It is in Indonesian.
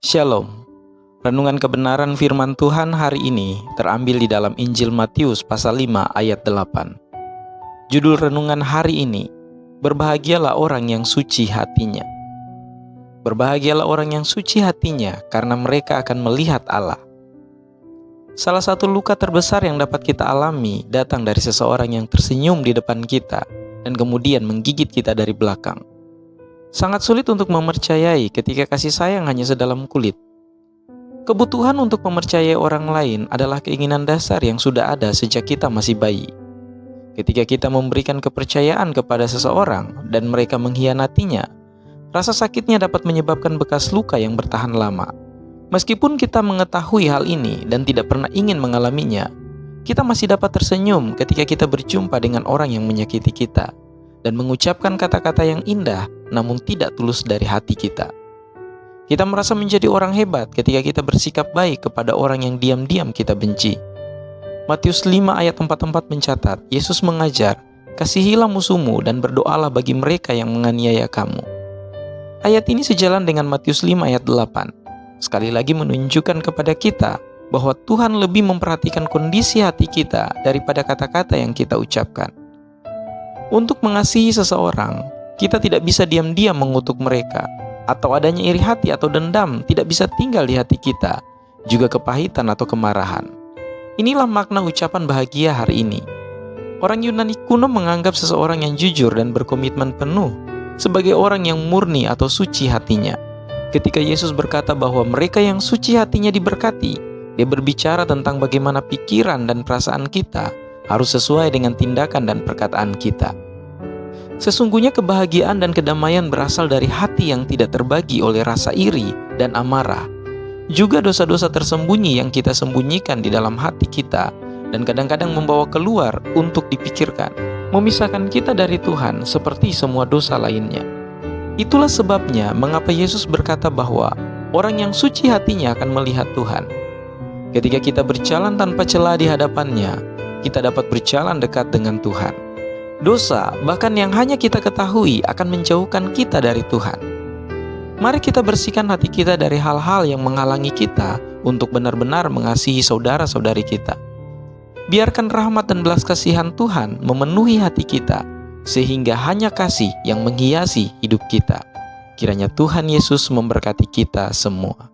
Shalom. Renungan kebenaran firman Tuhan hari ini terambil di dalam Injil Matius pasal 5 ayat 8. Judul renungan hari ini, berbahagialah orang yang suci hatinya. Berbahagialah orang yang suci hatinya karena mereka akan melihat Allah. Salah satu luka terbesar yang dapat kita alami datang dari seseorang yang tersenyum di depan kita dan kemudian menggigit kita dari belakang. Sangat sulit untuk mempercayai ketika kasih sayang hanya sedalam kulit. Kebutuhan untuk mempercayai orang lain adalah keinginan dasar yang sudah ada sejak kita masih bayi. Ketika kita memberikan kepercayaan kepada seseorang dan mereka mengkhianatinya, rasa sakitnya dapat menyebabkan bekas luka yang bertahan lama. Meskipun kita mengetahui hal ini dan tidak pernah ingin mengalaminya, kita masih dapat tersenyum ketika kita berjumpa dengan orang yang menyakiti kita dan mengucapkan kata-kata yang indah namun tidak tulus dari hati kita. Kita merasa menjadi orang hebat ketika kita bersikap baik kepada orang yang diam-diam kita benci. Matius 5 ayat 44 mencatat, Yesus mengajar, kasihilah musuhmu dan berdoalah bagi mereka yang menganiaya kamu. Ayat ini sejalan dengan Matius 5 ayat 8. Sekali lagi menunjukkan kepada kita bahwa Tuhan lebih memperhatikan kondisi hati kita daripada kata-kata yang kita ucapkan. Untuk mengasihi seseorang, kita tidak bisa diam-diam mengutuk mereka, atau adanya iri hati atau dendam tidak bisa tinggal di hati kita, juga kepahitan atau kemarahan. Inilah makna ucapan bahagia hari ini. Orang Yunani kuno menganggap seseorang yang jujur dan berkomitmen penuh sebagai orang yang murni atau suci hatinya. Ketika Yesus berkata bahwa mereka yang suci hatinya diberkati, Dia berbicara tentang bagaimana pikiran dan perasaan kita harus sesuai dengan tindakan dan perkataan kita. Sesungguhnya kebahagiaan dan kedamaian berasal dari hati yang tidak terbagi oleh rasa iri dan amarah. Juga dosa-dosa tersembunyi yang kita sembunyikan di dalam hati kita dan kadang-kadang membawa keluar untuk dipikirkan, memisahkan kita dari Tuhan seperti semua dosa lainnya. Itulah sebabnya mengapa Yesus berkata bahwa orang yang suci hatinya akan melihat Tuhan. Ketika kita berjalan tanpa celah di hadapannya, kita dapat berjalan dekat dengan Tuhan. Dosa, bahkan yang hanya kita ketahui, akan menjauhkan kita dari Tuhan. Mari kita bersihkan hati kita dari hal-hal yang menghalangi kita untuk benar-benar mengasihi saudara-saudari kita. Biarkan rahmat dan belas kasihan Tuhan memenuhi hati kita, sehingga hanya kasih yang menghiasi hidup kita. Kiranya Tuhan Yesus memberkati kita semua.